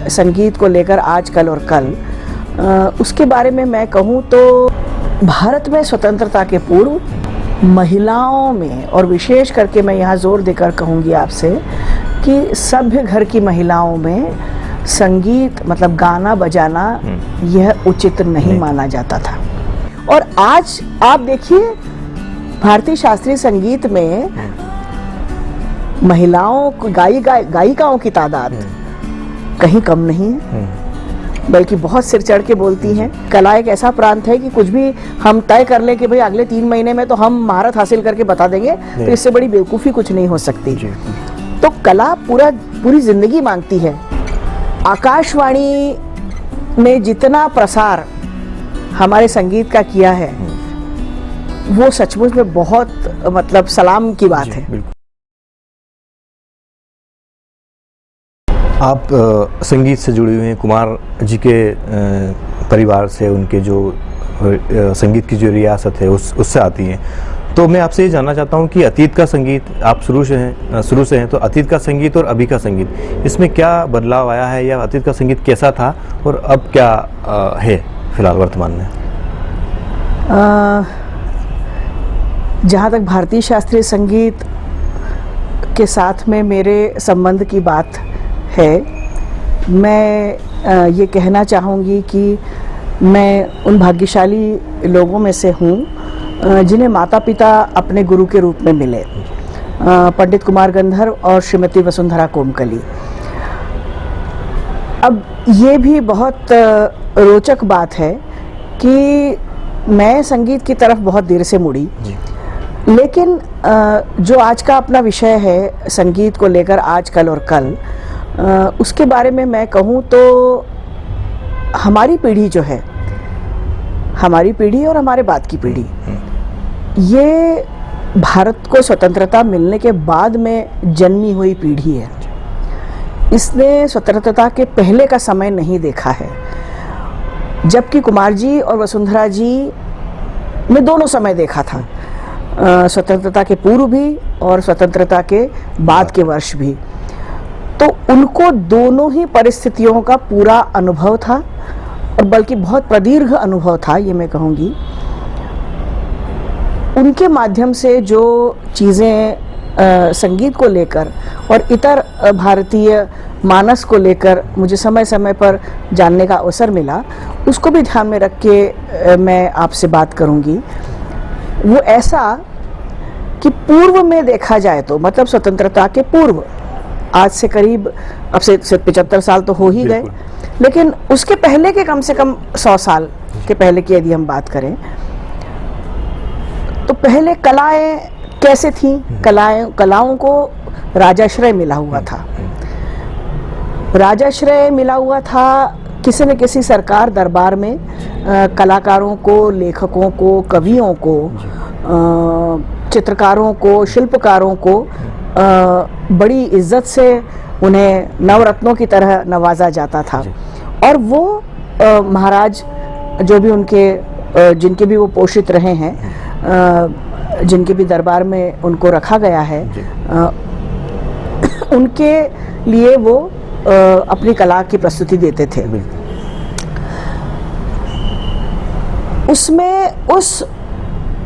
संगीत को लेकर आज कल और कल, उसके बारे में मैं कहूँ तो भारत में स्वतंत्रता के पूर्व महिलाओं में, और विशेष करके मैं यहाँ जोर देकर कहूँगी आपसे कि सभ्य घर की महिलाओं में संगीत मतलब गाना बजाना यह उचित नहीं माना जाता था। और आज आप देखिए भारतीय शास्त्रीय संगीत में महिलाओं गायिकाओं की तादाद कहीं कम नहीं है, बल्कि बहुत सिर चढ़ के बोलती हैं। कला एक ऐसा प्रांत है कि कुछ भी हम तय कर लें कि भाई अगले 3 महीने में तो हम महारत हासिल करके बता देंगे, तो इससे बड़ी बेवकूफ़ी कुछ नहीं हो सकती। तो कला पूरी जिंदगी मांगती है। आकाशवाणी में जितना प्रसार हमारे संगीत का किया है वो सचमुच में बहुत मतलब सलाम की बात है। आप संगीत से जुड़े हुए हैं, कुमार जी के परिवार से, उनके जो संगीत की जो रियासत है उससे आती हैं। तो मैं आपसे ये जानना चाहता हूँ कि अतीत का संगीत, आप शुरू से हैं, तो अतीत का संगीत और अभी का संगीत, इसमें क्या बदलाव आया है, या अतीत का संगीत कैसा था और अब क्या है फिलहाल वर्तमान में? जहाँ तक भारतीय शास्त्रीय संगीत के साथ में मेरे संबंध की बात है, मैं ये कहना चाहूँगी कि मैं उन भाग्यशाली लोगों में से हूँ जिन्हें माता पिता अपने गुरु के रूप में मिले, पंडित कुमार गंधर्व और श्रीमती वसुंधरा कोमकली। अब ये भी बहुत रोचक बात है कि मैं संगीत की तरफ बहुत देर से मुड़ी, लेकिन जो आज का अपना विषय है संगीत को लेकर आज कल और कल, उसके बारे में मैं कहूँ तो हमारी पीढ़ी जो है, हमारी पीढ़ी और हमारे बाद की पीढ़ी, ये भारत को स्वतंत्रता मिलने के बाद में जन्मी हुई पीढ़ी है। इसने स्वतंत्रता के पहले का समय नहीं देखा है, जबकि कुमार जी और वसुंधरा जी ने दोनों समय देखा था, स्वतंत्रता के पूर्व भी और स्वतंत्रता के बाद के वर्ष भी। तो उनको दोनों ही परिस्थितियों का पूरा अनुभव था, और बल्कि बहुत प्रदीर्घ अनुभव था, ये मैं कहूँगी। उनके माध्यम से जो चीज़ें संगीत को लेकर और इतर भारतीय मानस को लेकर मुझे समय समय पर जानने का अवसर मिला, उसको भी ध्यान में रख के मैं आपसे बात करूँगी। वो ऐसा कि पूर्व में देखा जाए तो, मतलब स्वतंत्रता के पूर्व, आज से करीब अब से 75 साल तो हो ही गए, लेकिन उसके पहले के कम से कम 100 साल के पहले की यदि हम बात करें तो पहले कलाएं कैसे थीं? कलाओं को राजाश्रय मिला हुआ था। राजाश्रय मिला हुआ था किसी न किसी सरकार दरबार में, कलाकारों को, लेखकों को, कवियों को, चित्रकारों को, शिल्पकारों को बड़ी इज्जत से उन्हें नवरत्नों की तरह नवाजा जाता था। और वो महाराज जो भी उनके जिनके भी वो पोषित रहे हैं, जिनके भी दरबार में उनको रखा गया है, उनके लिए वो अपनी कला की प्रस्तुति देते थे। उसमें उस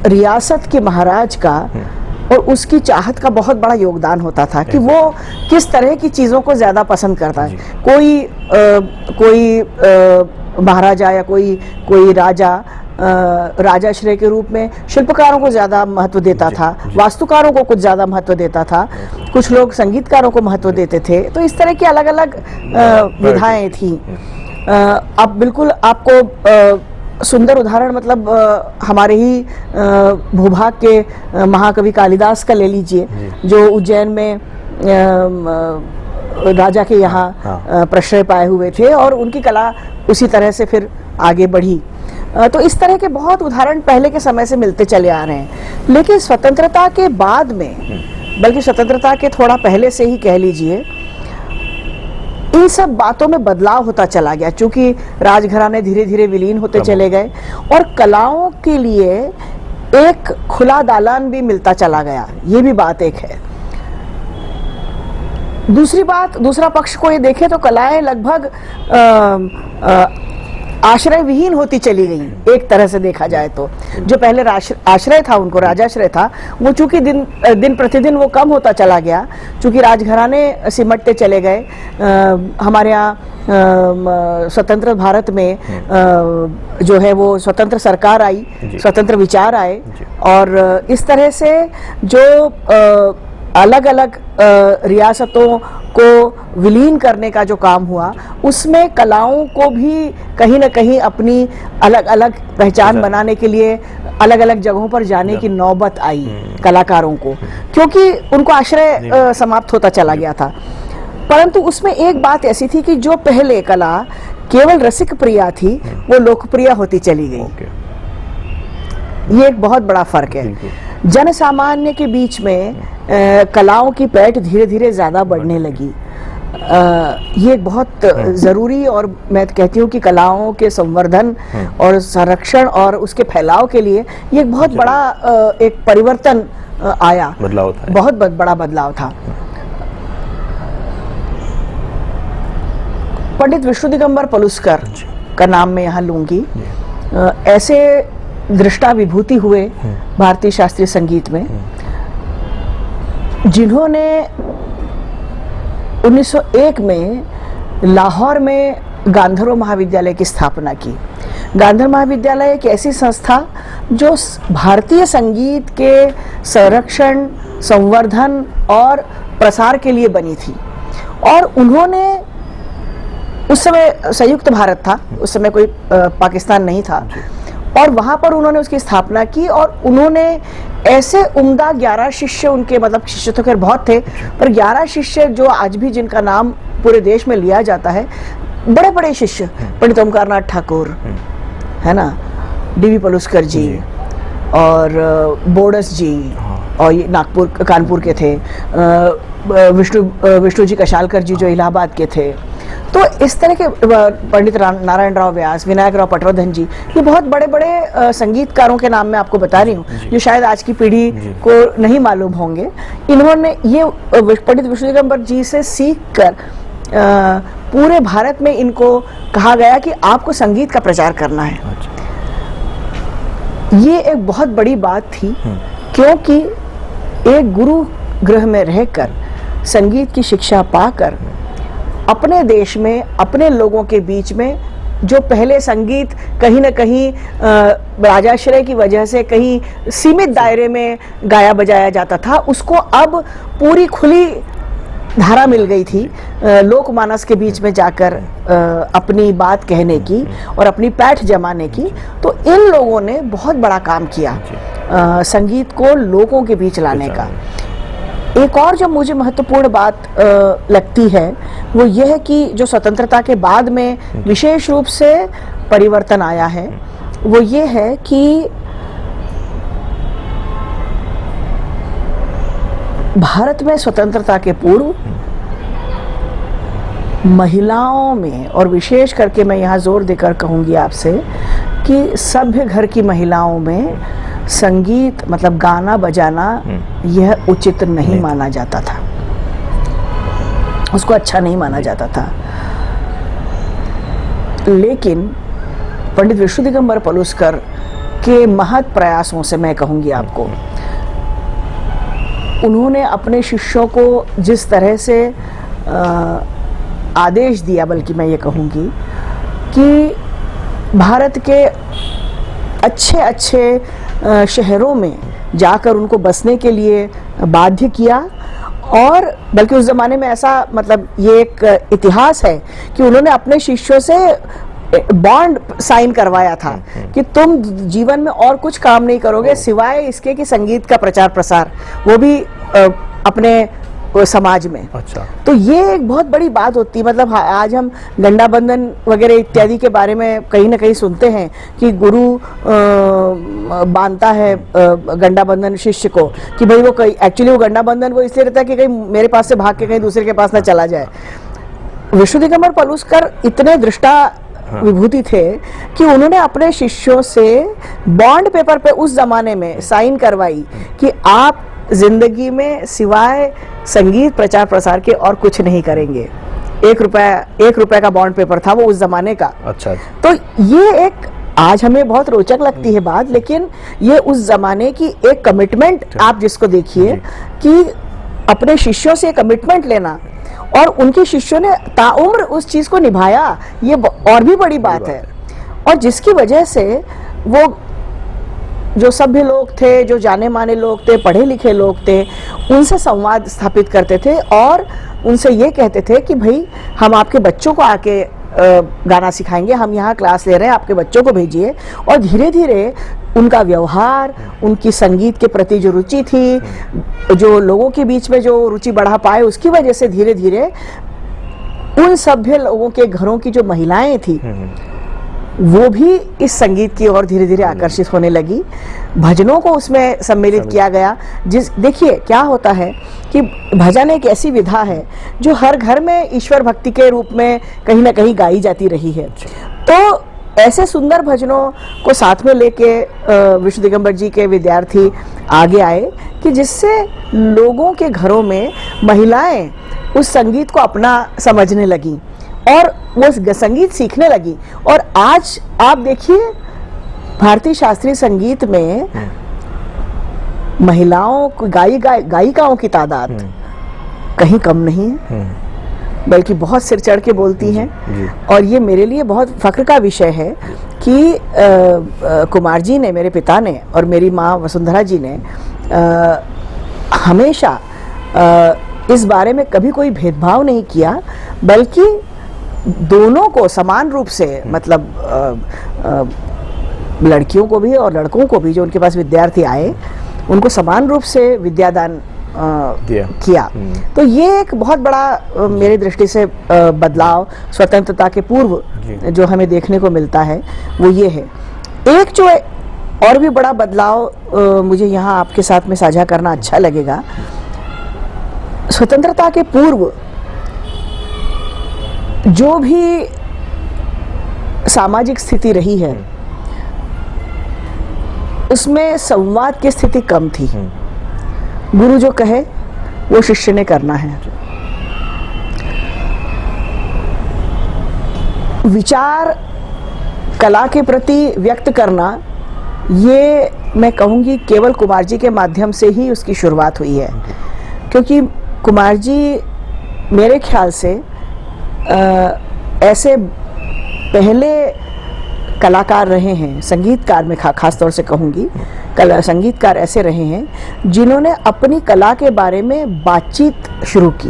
रियासत के महाराज का और उसकी चाहत का बहुत बड़ा योगदान होता था कि वो किस तरह की चीज़ों को ज़्यादा पसंद करता है। कोई महाराजा या कोई राजा राजाश्रय के रूप में शिल्पकारों को ज़्यादा महत्व देता था, वास्तुकारों को कुछ ज़्यादा महत्व देता था, कुछ लोग संगीतकारों को महत्व देते थे। तो इस तरह की अलग अलग विधाएं थीं। अब बिल्कुल आपको सुंदर उदाहरण मतलब हमारे ही भूभाग के महाकवि कालिदास का ले लीजिए, जो उज्जैन में राजा के यहाँ प्रश्रय पाए हुए थे और उनकी कला उसी तरह से फिर आगे बढ़ी। तो इस तरह के बहुत उदाहरण पहले के समय से मिलते चले आ रहे हैं। लेकिन स्वतंत्रता के बाद में, बल्कि स्वतंत्रता के थोड़ा पहले से ही कह लीजिए, इन सब बातों में बदलाव होता चला गया, क्योंकि राजघराने धीरे धीरे विलीन होते चले गए और कलाओं के लिए एक खुला दालान भी मिलता चला गया। ये भी बात एक है। दूसरी बात, दूसरा पक्ष को ये देखें तो कलाएं लगभग आश्रय विहीन होती चली गई। एक तरह से देखा जाए तो जो पहले आश्रय था, उनको राजाश्रय था, वो चूंकि दिन प्रतिदिन वो कम होता चला गया, चूंकि राजघराने सिमटते चले गए। हमारे यहाँ स्वतंत्र भारत में जो है वो स्वतंत्र सरकार आई, स्वतंत्र विचार आए, और इस तरह से जो अलग अलग रियासतों को विलीन करने का जो काम हुआ, उसमें कलाओं को भी कहीं ना कहीं अपनी अलग अलग पहचान बनाने के लिए अलग अलग जगहों पर जाने की नौबत आई कलाकारों को, क्योंकि उनको आश्रय समाप्त होता चला गया था। परंतु उसमें एक बात ऐसी थी कि जो पहले कला केवल रसिक प्रिया थी, वो लोकप्रिय होती चली गई। ये एक बहुत बड़ा फर्क है। जन सामान्य के बीच में कलाओं की पैठ धीरे धीरे ज्यादा बढ़ने लगी। ये एक बहुत जरूरी, और मैं कहती हूँ कि कलाओं के संवर्धन और संरक्षण और उसके फैलाव के लिए ये एक बहुत बड़ा एक परिवर्तन आया, बदलाव था, बहुत बड़ा बदलाव था। पंडित विष्णु दिगंबर पलुस्कर का नाम मैं यहाँ लूंगी। ऐसे दृष्टा विभूति हुए भारतीय शास्त्रीय संगीत में, जिन्होंने 1901 में लाहौर में गांधर्व महाविद्यालय की स्थापना की। गांधर्व महाविद्यालय एक ऐसी संस्था जो भारतीय संगीत के संरक्षण, संवर्धन और प्रसार के लिए बनी थी। और उन्होंने, उस समय संयुक्त भारत था, उस समय कोई पाकिस्तान नहीं था, और वहां पर उन्होंने उसकी स्थापना की। और उन्होंने ऐसे उम्दा 11 शिष्य, उनके मतलब शिष्य तो खैर बहुत थे, पर 11 शिष्य जो आज भी जिनका नाम पूरे देश में लिया जाता है, बड़े बड़े शिष्य, पंडित ओमकारनाथ ठाकुर है ना, डीवी पलुस्कर जी, और बोडस जी, और ये नागपुर कानपुर के थे, विष्णु जी कशालकर जी जो इलाहाबाद के थे। तो इस तरह के पंडित नारायण राव व्यास, विनायक राव पटवर्धन जी, ये बहुत बड़े बड़े संगीतकारों के नाम मैं आपको बता रही हूँ, जो शायद आज की पीढ़ी को नहीं मालूम होंगे। इन्होंने ये पंडित विष्णु दिगंबर जी से सीख कर पूरे भारत में इनको कहा गया कि आपको संगीत का प्रचार करना है। ये एक बहुत बड़ी बात थी, क्योंकि एक गुरु गृह में रहकर संगीत की शिक्षा पाकर अपने देश में, अपने लोगों के बीच में, जो पहले संगीत कहीं ना कहीं राजाश्रय की वजह से कहीं सीमित दायरे में गाया बजाया जाता था, उसको अब पूरी खुली धारा मिल गई थी लोकमानस के बीच में जाकर अपनी बात कहने की और अपनी पैठ जमाने की। तो इन लोगों ने बहुत बड़ा काम किया संगीत को लोगों के बीच लाने का। एक और जो मुझे महत्वपूर्ण बात लगती है वो ये है कि जो स्वतंत्रता के बाद में विशेष रूप से परिवर्तन आया है, वो ये है कि भारत में स्वतंत्रता के पूर्व महिलाओं में, और विशेष करके मैं यहाँ जोर देकर कहूँगी आपसे कि सभ्य घर की महिलाओं में संगीत मतलब गाना बजाना यह उचित नहीं माना जाता था, उसको अच्छा नहीं माना जाता था। लेकिन पंडित विष्णु दिगंबर पलुस्कर के महत् प्रयासों से मैं कहूँगी आपको, उन्होंने अपने शिष्यों को जिस तरह से आदेश दिया, बल्कि मैं ये कहूँगी कि भारत के अच्छे अच्छे शहरों में जाकर उनको बसने के लिए बाध्य किया। और बल्कि उस ज़माने में ऐसा मतलब ये एक इतिहास है कि उन्होंने अपने शिष्यों से बॉन्ड साइन करवाया था कि तुम जीवन में और कुछ काम नहीं करोगे सिवाय इसके कि संगीत का प्रचार प्रसार, वो भी अपने समाज में। अच्छा। तो ये एक बहुत बड़ी बात होती है। मतलब आज हम गंडा बंधन वगैरह इत्यादि के बारे में कहीं ना कहीं सुनते हैं कि गुरु बांधता है गंडा बंधन शिष्य को कि भाई वो कहीं एक्चुअली वो गंडा बंधन वो इसलिए रहता है कि कहीं मेरे पास से भाग के कहीं दूसरे के पास ना चला जाए। विष्णु दिगंबर पलुस्कर इतने दृष्टा विभूति थे कि उन्होंने अपने शिष्यों से बॉन्ड पेपर पे उस जमाने में साइन करवाई कि आप जिंदगी में सिवाय संगीत प्रचार प्रसार के और कुछ नहीं करेंगे। 1 रुपए का बॉन्ड पेपर था वो उस जमाने का। अच्छा। तो ये एक आज हमें बहुत रोचक लगती है बात, लेकिन ये उस जमाने की एक कमिटमेंट, आप जिसको देखिए कि अपने शिष्यों से कमिटमेंट लेना और उनके शिष्यों ने ताउम्र उस चीज को निभाया, ये और भी बड़ी बात है। और जिसकी वजह से वो जो सभ्य लोग थे, जो जाने माने लोग थे, पढ़े लिखे लोग थे, उनसे संवाद स्थापित करते थे और उनसे ये कहते थे कि भाई हम आपके बच्चों को आके गाना सिखाएंगे, हम यहाँ क्लास ले रहे हैं, आपके बच्चों को भेजिए। और धीरे धीरे उनका व्यवहार, उनकी संगीत के प्रति जो रुचि थी, जो लोगों के बीच में जो रुचि बढ़ा पाए, उसकी वजह से धीरे धीरे उन सभ्य लोगों के घरों की जो महिलाएं थी वो भी इस संगीत की ओर धीरे धीरे आकर्षित होने लगी। भजनों को उसमें सम्मिलित किया गया। देखिए क्या होता है कि भजन एक ऐसी विधा है जो हर घर में ईश्वर भक्ति के रूप में कहीं ना कहीं गाई जाती रही है। तो ऐसे सुंदर भजनों को साथ में लेके विष्णु दिगंबर जी के विद्यार्थी आगे आए कि जिससे लोगों के घरों में महिलाएं उस संगीत को अपना समझने लगी और वो संगीत सीखने लगी। और आज आप देखिए भारतीय शास्त्रीय संगीत में महिलाओं गायिकाओं की तादाद कहीं कम नहीं है, बल्कि बहुत सिर चढ़ के बोलती हैं। और ये मेरे लिए बहुत फख्र का विषय है कि कुमार जी ने, मेरे पिता ने और मेरी माँ वसुंधरा जी ने हमेशा इस बारे में कभी कोई भेदभाव नहीं किया, बल्कि दोनों को समान रूप से, मतलब लड़कियों को भी और लड़कों को भी, जो उनके पास विद्यार्थी आए उनको समान रूप से विद्यादान किया। तो ये एक बहुत बड़ा मेरी दृष्टि से बदलाव स्वतंत्रता के पूर्व जो हमें देखने को मिलता है वो ये है। एक जो और भी बड़ा बदलाव मुझे यहाँ आपके साथ में साझा करना अच्छा लगेगा। स्वतंत्रता के पूर्व जो भी सामाजिक स्थिति रही है उसमें संवाद की स्थिति कम थी। गुरु जो कहे वो शिष्य ने करना है। विचार कला के प्रति व्यक्त करना, ये मैं कहूँगी केवल कुमार जी के माध्यम से ही उसकी शुरुआत हुई है, क्योंकि कुमार जी मेरे ख्याल से ऐसे पहले कलाकार रहे हैं, संगीतकार में खास तौर से कहूँगी, संगीतकार ऐसे रहे हैं जिन्होंने अपनी कला के बारे में बातचीत शुरू की,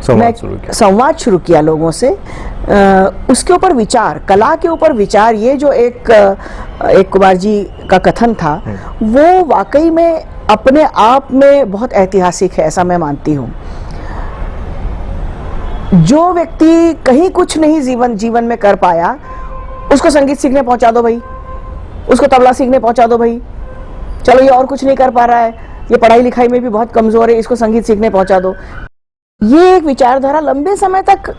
संवाद शुरू किया लोगों से। उसके ऊपर विचार, कला के ऊपर विचार, ये जो एक कुमार जी का कथन था वो वाकई में अपने आप में बहुत ऐतिहासिक है, ऐसा मैं मानती हूँ। जो व्यक्ति कहीं कुछ नहीं जीवन में कर पाया उसको संगीत सीखने पहुंचा दो भाई, उसको तबला सीखने पहुंचा दो भाई। चलो ये और कुछ नहीं कर पा रहा है, ये पढ़ाई लिखाई में भी बहुत कमजोर है, इसको संगीत सीखने पहुंचा दो। ये एक विचारधारा लंबे समय तक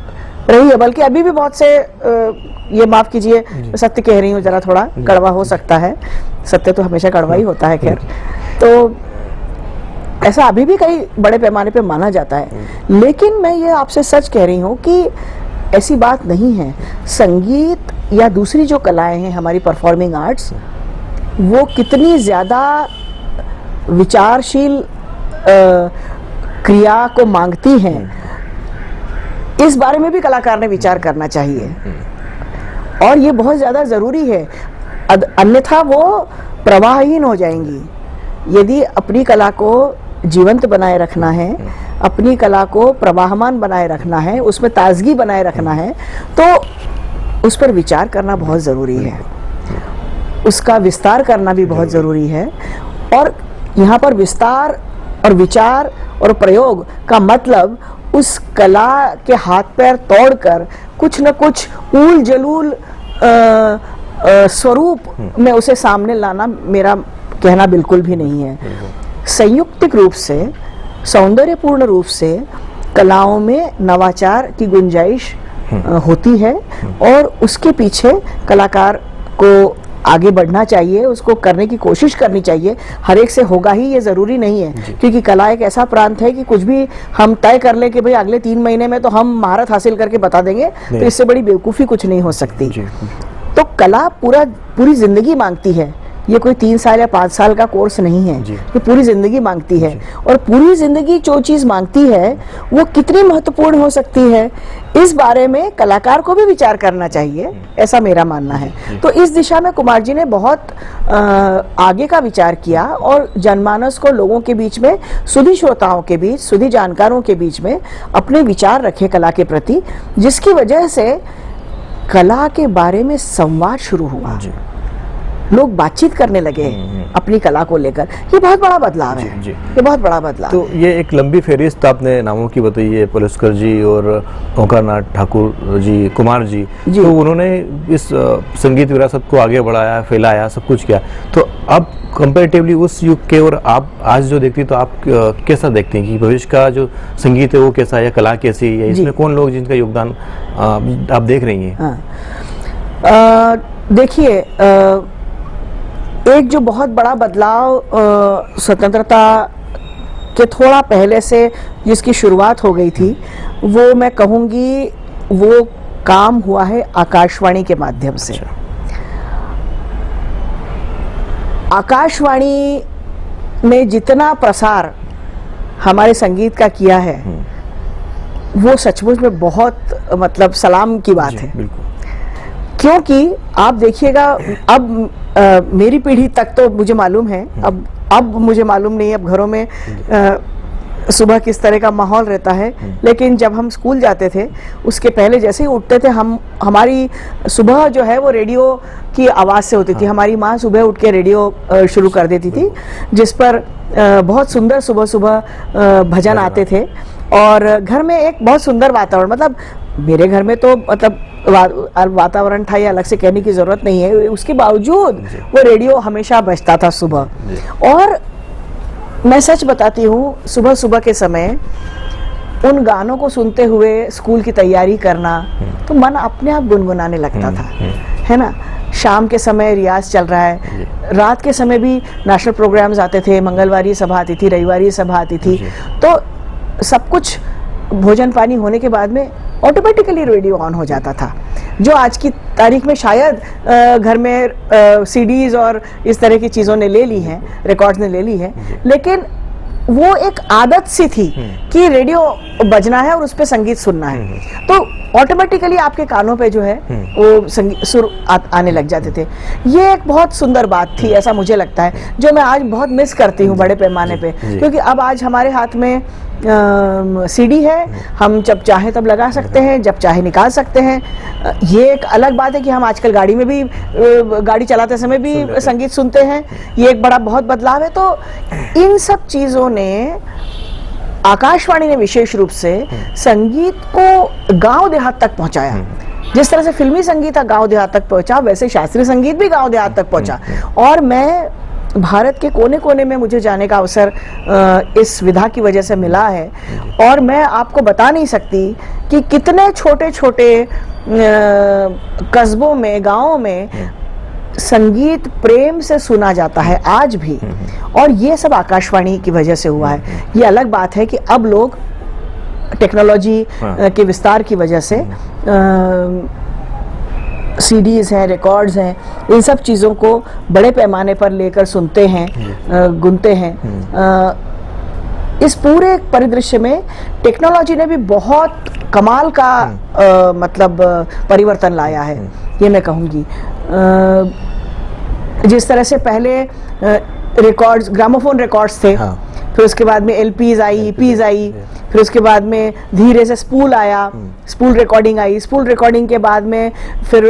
रही है, बल्कि अभी भी बहुत से ये माफ कीजिए सत्य कह रही हूँ, जरा थोड़ा कड़वा हो सकता है, सत्य तो हमेशा कड़वा ही होता है। खैर, तो ऐसा अभी भी कई बड़े पैमाने पे माना जाता है, लेकिन मैं ये आपसे सच कह रही हूँ कि ऐसी बात नहीं है। संगीत या दूसरी जो कलाएं हैं हमारी परफॉर्मिंग आर्ट्स, वो कितनी ज़्यादा विचारशील क्रिया को मांगती हैं, इस बारे में भी कलाकार ने विचार करना चाहिए और ये बहुत ज़्यादा ज़रूरी है, अन्यथा वो प्रवाहहीन हो जाएंगी। यदि अपनी कला को जीवंत बनाए रखना है, अपनी कला को प्रवाहमान बनाए रखना है, उसमें ताजगी बनाए रखना है, तो उस पर विचार करना बहुत ज़रूरी है, उसका विस्तार करना भी बहुत ज़रूरी है। और यहाँ पर विस्तार और विचार और प्रयोग का मतलब उस कला के हाथ पैर तोड़कर कुछ न कुछ ऊल जलूल स्वरूप में उसे सामने लाना मेरा कहना बिल्कुल भी नहीं है। संयुक्तिक रूप से, सौंदर्यपूर्ण रूप से कलाओं में नवाचार की गुंजाइश होती है और उसके पीछे कलाकार को आगे बढ़ना चाहिए, उसको करने की कोशिश करनी चाहिए। हर एक से होगा ही ये जरूरी नहीं है, क्योंकि कला एक ऐसा प्रांत है कि कुछ भी हम तय कर ले कि भाई अगले 3 महीने में तो हम महारत हासिल करके बता देंगे, तो इससे बड़ी बेवकूफ़ी कुछ नहीं हो सकती। तो कला पूरी जिंदगी मांगती है, ये कोई 3 साल या 5 साल का कोर्स नहीं है, ये पूरी जिंदगी मांगती है। और पूरी जिंदगी जो चीज मांगती है वो कितनी महत्वपूर्ण हो सकती है, इस बारे में कलाकार को भी विचार करना चाहिए, ऐसा मेरा मानना है। तो इस दिशा में कुमार जी ने बहुत आगे का विचार किया और जनमानस को, लोगों के बीच में, सुधी श्रोताओं के बीच, सुधी जानकारों के बीच में अपने विचार रखे कला के प्रति, जिसकी वजह से कला के बारे में संवाद शुरू हुआ, लोग बातचीत करने लगे अपनी कला को लेकर। ये बहुत बड़ा बदलाव है, ये बहुत बड़ा बदलाव। तो ये एक लंबी फहरिस्त आपने नामों की बताई है, पुलस्कर जी और ओंकारनाथ ठाकुर जी, कुमार जी, तो उन्होंने इस संगीत विरासत को आगे बढ़ाया, फैलाया, सब कुछ किया। तो अब कंपैरेटिवली उस युग के और आप आज जो देखती, तो आप कैसा देखते हैं कि भविष्य का जो संगीत है वो कैसा है, या कला कैसी है, इसमें कौन लोग जिनका योगदान आप देख रही हैं? देखिए, एक जो बहुत बड़ा बदलाव स्वतंत्रता के थोड़ा पहले से जिसकी शुरुआत हो गई थी, वो मैं कहूँगी वो काम हुआ है आकाशवाणी के माध्यम से। आकाशवाणी ने जितना प्रसार हमारे संगीत का किया है, वो सचमुच में बहुत मतलब सलाम की बात है। क्योंकि आप देखिएगा, अब मेरी पीढ़ी तक तो मुझे मालूम है, अब मुझे मालूम नहीं है अब घरों में सुबह किस तरह का माहौल रहता है, लेकिन जब हम स्कूल जाते थे उसके पहले जैसे ही उठते थे हमारी सुबह जो है वो रेडियो की आवाज़ से होती थी। हमारी माँ सुबह उठ के रेडियो शुरू कर देती थी, जिस पर बहुत सुंदर सुबह सुबह भजन आते थे, और घर में एक बहुत सुंदर वातावरण, मतलब मेरे घर में तो मतलब वातावरण था, ये अलग से कहने की जरूरत नहीं है, उसके बावजूद वो रेडियो हमेशा बजता था सुबह। और मैं सच बताती हूँ, सुबह सुबह के समय उन गानों को सुनते हुए स्कूल की तैयारी करना, तो मन अपने आप गुनगुनाने लगता था, है ना। शाम के समय रियाज चल रहा है, रात के समय भी नेशनल प्रोग्राम्स आते थे, मंगलवारी सभा आती थी, रविवारी सभा आती थी, तो सब कुछ भोजन पानी होने के बाद में ऑटोमेटिकली रेडियो ऑन हो जाता था, जो आज की तारीख में शायद घर में सीडीज और इस तरह की चीज़ों ने ले ली हैं, रिकॉर्ड्स ने ले ली है, लेकिन वो एक आदत सी थी कि रेडियो बजना है और उस पर संगीत सुनना है, तो ऑटोमेटिकली आपके कानों पे जो है वो सुर आने लग जाते थे। ये एक बहुत सुंदर बात थी, ऐसा मुझे लगता है, जो मैं आज बहुत मिस करती हूँ बड़े पैमाने पे, क्योंकि अब आज हमारे हाथ में सीडी है, हम जब चाहे तब लगा सकते हैं, जब चाहे निकाल सकते हैं। ये एक अलग बात है कि हम आजकल गाड़ी में भी, गाड़ी चलाते समय भी संगीत सुनते हैं, ये एक बड़ा बहुत बदलाव है। तो इन सब चीज़ों ने, आकाशवाणी ने विशेष रूप से संगीत को गांव देहात तक पहुंचाया। जिस तरह से फिल्मी संगीत गांव देहात तक पहुंचा, वैसे शास्त्रीय संगीत भी गांव देहात तक पहुंचा। और मैं भारत के कोने कोने में मुझे जाने का अवसर इस विधा की वजह से मिला है, और मैं आपको बता नहीं सकती कि कितने छोटे छोटे कस्बों में, गाँवों में संगीत प्रेम से सुना जाता है आज भी, और ये सब आकाशवाणी की वजह से हुआ है। ये अलग बात है कि अब लोग टेक्नोलॉजी के विस्तार की वजह से सीडीज हैं, रिकॉर्ड्स हैं, इन सब चीज़ों को बड़े पैमाने पर लेकर सुनते हैं, गुनते हैं। इस पूरे परिदृश्य में टेक्नोलॉजी ने भी बहुत कमाल का मतलब परिवर्तन लाया है, ये मैं कहूँगी। जिस तरह से पहले रिकॉर्ड्स, ग्रामोफोन रिकॉर्ड्स थे, फिर उसके बाद में एलपीज आई, ईपीज आई, फिर उसके बाद में धीरे से स्पूल आया, स्पूल रिकॉर्डिंग आई, स्पूल रिकॉर्डिंग के बाद में फिर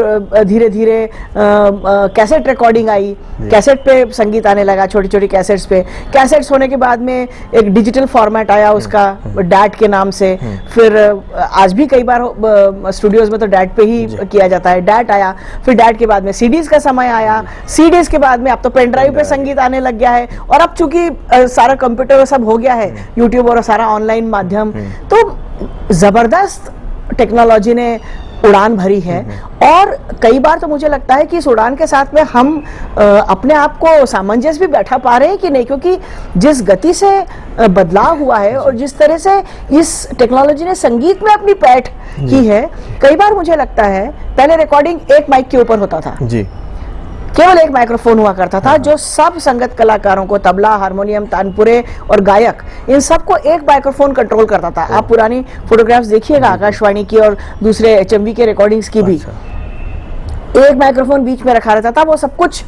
धीरे धीरे कैसेट रिकॉर्डिंग आई, कैसेट पे संगीत आने लगा, छोटी छोटी कैसेट्स पे। कैसेट्स होने के बाद में एक डिजिटल फॉर्मेट आया उसका, डैट के नाम से। फिर आज भी कई बार स्टूडियोज में तो डैट पे ही किया जाता है, डैट आया। फिर डैट के बाद में सीडीज का समय आया, सीडीज के बाद में अब तो पेन ड्राइव पे संगीत आने लग गया है, और अब चूंकि सारा कंप्यूटर सब हो गया है, यूट्यूब और सारा ऑनलाइन माध्यम, तो जबरदस्त टेक्नोलॉजी ने उड़ान भरी है। और कई बार तो मुझे लगता है कि इस उड़ान के साथ में हम अपने आप को सामंजस्य भी बैठा पा रहे हैं कि नहीं, क्योंकि जिस गति से बदलाव हुआ है और जिस तरह से इस टेक्नोलॉजी ने संगीत में अपनी पैठ की है, कई बार मुझे लगता है पहले रिकॉर्डिंग एक माइक के ऊपर होता था जी, केवल एक माइक्रोफोन हुआ करता था जो सब संगत कलाकारों को, तबला, हारमोनियम, तानपुरे और गायक, इन सबको एक माइक्रोफोन कंट्रोल करता था। आप पुरानी फोटोग्राफ्स देखिएगा आकाशवाणी की और दूसरे एचएमवी के रिकॉर्डिंग्स की भी, एक माइक्रोफोन बीच में रखा रहता था, वो सब कुछ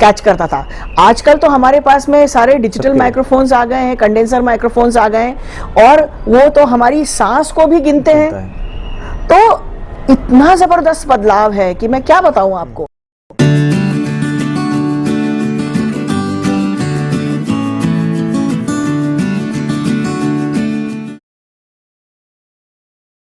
कैच करता था। आजकल तो हमारे पास में सारे डिजिटल माइक्रोफोन्स आ गए हैं, कंडेंसर माइक्रोफोन्स आ गए हैं और वो तो हमारी सांस को भी गिनते हैं। तो इतना जबरदस्त बदलाव है कि मैं क्या बताऊं आपको।